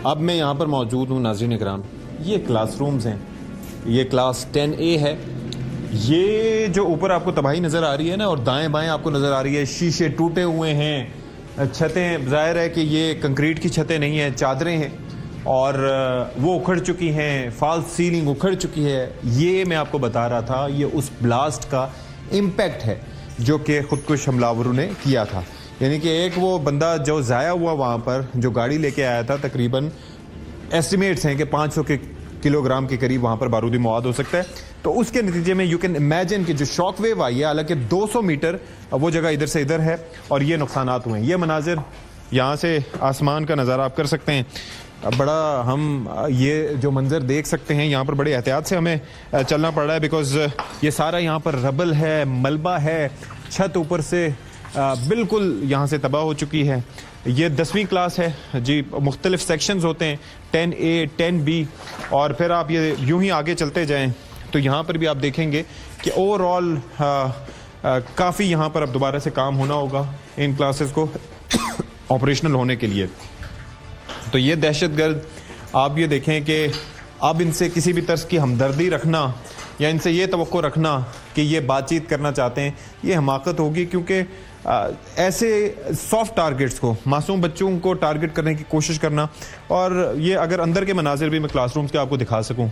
अब मैं यहाँ पर मौजूद हूँ नाज़रीन इकराम, ये क्लासरूम्स हैं, ये क्लास 10A है। ये जो ऊपर आपको तबाही नज़र आ रही है ना, और दाएं बाएं आपको नज़र आ रही है, शीशे टूटे हुए हैं, छतें ज़ाहिर है कि ये कंक्रीट की छतें नहीं हैं, चादरें हैं और वो उखड़ चुकी हैं, फॉल्स सीलिंग उखड़ चुकी है। ये मैं आपको बता रहा था, ये उस ब्लास्ट का इम्पैक्ट है जो कि खुदकुश हमलावरों ने किया था। यानी कि एक वो बंदा जो ज़ाया हुआ वहाँ पर, जो गाड़ी लेके आया था, तकरीबन एस्टिमेट्स हैं कि 500 किलोग्राम के करीब वहाँ पर बारूदी मवाद हो सकता है। तो उसके नतीजे में यू कैन इमेजिन कि जो शॉक वेव आई है, हालांकि 200 मीटर वो जगह इधर से इधर है और ये नुकसानात हुए हैं। ये मनाजिर यहाँ से आसमान का नज़ारा आप कर सकते हैं। बड़ा हम ये जो मंजर देख सकते हैं, यहाँ पर बड़े एहतियात से हमें चलना पड़ रहा है, बिकॉज ये सारा यहाँ पर रबल है, मलबा है, छत ऊपर से बिल्कुल यहाँ से तबाह हो चुकी है। ये 10वीं क्लास है जी, मुख्तलिफ सेक्शंस होते हैं, 10A 10B, और फिर आप ये यूं ही आगे चलते जाएं तो यहाँ पर भी आप देखेंगे कि ओवरऑल काफ़ी यहाँ पर अब दोबारा से काम होना होगा इन क्लासेस को ऑपरेशनल होने के लिए। तो ये दहशतगर्द, आप ये देखें कि अब इनसे किसी भी तरह की हमदर्दी रखना या इनसे ये तवक्को रखना कि ये बातचीत करना चाहते हैं, ये हमाकत होगी, क्योंकि ऐसे सॉफ्ट टारगेट्स को, मासूम बच्चों को टारगेट करने की कोशिश करना। और ये अगर अंदर के मनाजिर भी मैं क्लासरूम्स के आपको दिखा सकूं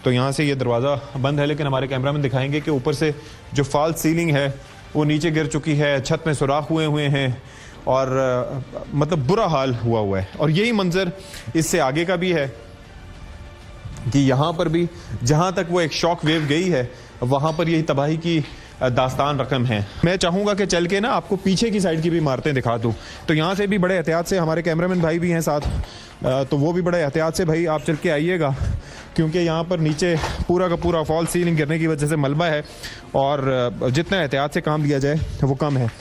तो यहाँ से ये दरवाज़ा बंद है, लेकिन हमारे कैमरा में दिखाएंगे कि ऊपर से जो फॉल्स सीलिंग है वो नीचे गिर चुकी है, छत में सुराख हुए हैं और मतलब बुरा हाल हुआ है। और यही मंजर इससे आगे का भी है कि यहाँ पर भी जहाँ तक वो एक शॉक वेव गई है, वहाँ पर यही तबाही की दास्तान रकम है। मैं चाहूँगा कि चल के ना आपको पीछे की साइड की भी इमारतें दिखा दूँ। तो यहाँ से भी बड़े एहतियात से, हमारे कैमरामैन भाई भी हैं साथ, तो वो भी बड़े एहतियात से भाई आप चल के आइएगा, क्योंकि यहाँ पर नीचे पूरा का पूरा फॉल सीलिंग गिरने की वजह से मलबा है और जितना एहतियात से काम लिया जाए वो कम है।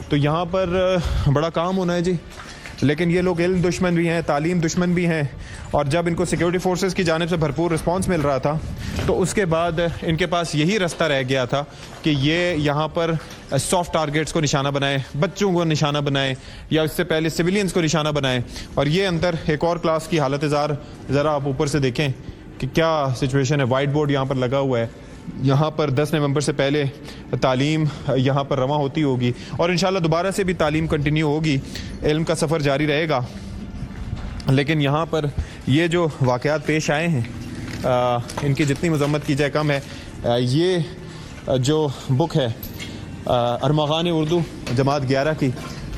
तो यहाँ पर बड़ा काम होना है जी, लेकिन ये लोग इल्म दुश्मन भी हैं, तालीम दुश्मन भी हैं, और जब इनको सिक्योरिटी फोर्सेस की जानिब से भरपूर रिस्पांस मिल रहा था तो उसके बाद इनके पास यही रास्ता रह गया था कि ये यहाँ पर सॉफ्ट टारगेट्स को निशाना बनाए, बच्चों को निशाना बनाए, या इससे पहले सिविलियंस को निशाना बनाए। और ये अंदर एक और क्लास की हालत ज़रा आप ऊपर से देखें कि क्या सिचुएशन है। वाइट बोर्ड यहाँ पर लगा हुआ है, यहाँ पर 10 नवंबर से पहले तालीम यहाँ पर रवां होती होगी और इंशाल्लाह दोबारा से भी तालीम कंटिन्यू होगी, इल्म का सफ़र जारी रहेगा। लेकिन यहाँ पर ये जो वाक़यात पेश आए हैं, इनकी जितनी मज़म्मत की जाए कम है। ये जो बुक है अरमग़ान उर्दू जमात 11 की,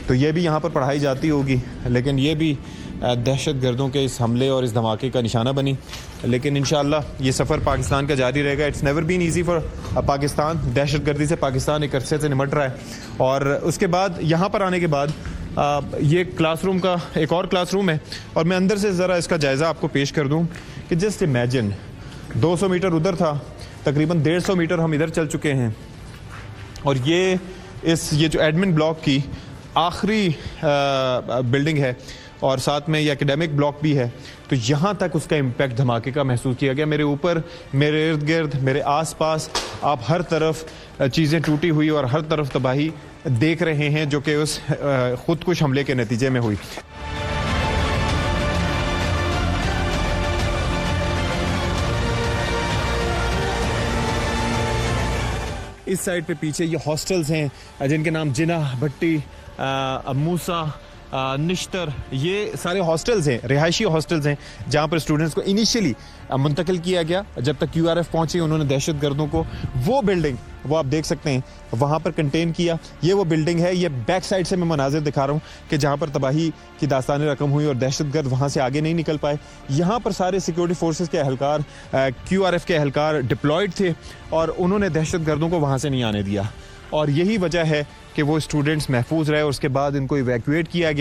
तो ये भी यहाँ पर पढ़ाई जाती होगी, लेकिन ये भी दहशत गर्दों के इस हमले और इस धमाके का निशाना बनी। लेकिन इंशाअल्लाह ये सफ़र पाकिस्तान का जारी रहेगा। It's never been easy for Pakistan. दहशत गर्दी से पाकिस्तान एक अरसे से निमट रहा है, और उसके बाद यहाँ पर आने के बाद ये क्लासरूम का एक और क्लासरूम है, और मैं अंदर से ज़रा इसका जायज़ा आपको पेश कर दूँ कि जस्ट इमेजिन 200 मीटर उधर था, तकरीबन 150 मीटर हम इधर चल चुके हैं, और ये जो एडमिन ब्लॉक की आखिरी बिल्डिंग है और साथ में ये एकेडमिक ब्लॉक भी है। तो यहाँ तक उसका इम्पैक्ट धमाके का महसूस किया गया। मेरे ऊपर, मेरे इर्द गिर्द, मेरे आसपास आप हर तरफ चीज़ें टूटी हुई और हर तरफ तबाही देख रहे हैं, जो कि उस खुदकुश हमले के नतीजे में हुई। इस साइड पे पीछे ये हॉस्टल्स हैं जिनके नाम जिन्ना, भट्टी, मूसा, निश्तर, ये सारे हॉस्टल्स हैं, रिहायशी हॉस्टल्स हैं, जहाँ पर स्टूडेंट्स को इनिशियली मुंतकिल किया गया। जब तक QRF पहुँची, उन्होंने दहशत गर्दों को वो बिल्डिंग, वो आप देख सकते हैं, वहाँ पर कंटेन किया। ये वो बिल्डिंग है, ये बैक साइड से मैं मनाजिर दिखा रहा हूँ कि जहाँ पर तबाही की दास्तान रकम हुई और दहशतगर्द वहाँ से आगे नहीं निकल पाए। यहाँ पर सारे सिक्योरिटी फोर्सेस के एहलकार, QRF के एहलकार डिप्लॉयड थे, और उन्होंने दहशत गर्दों को वहाँ से नहीं आने दिया, और यही वजह है कि वो स्टूडेंट्स महफूज रहे और उसके बाद इनको इवैक्यूएट किया गया।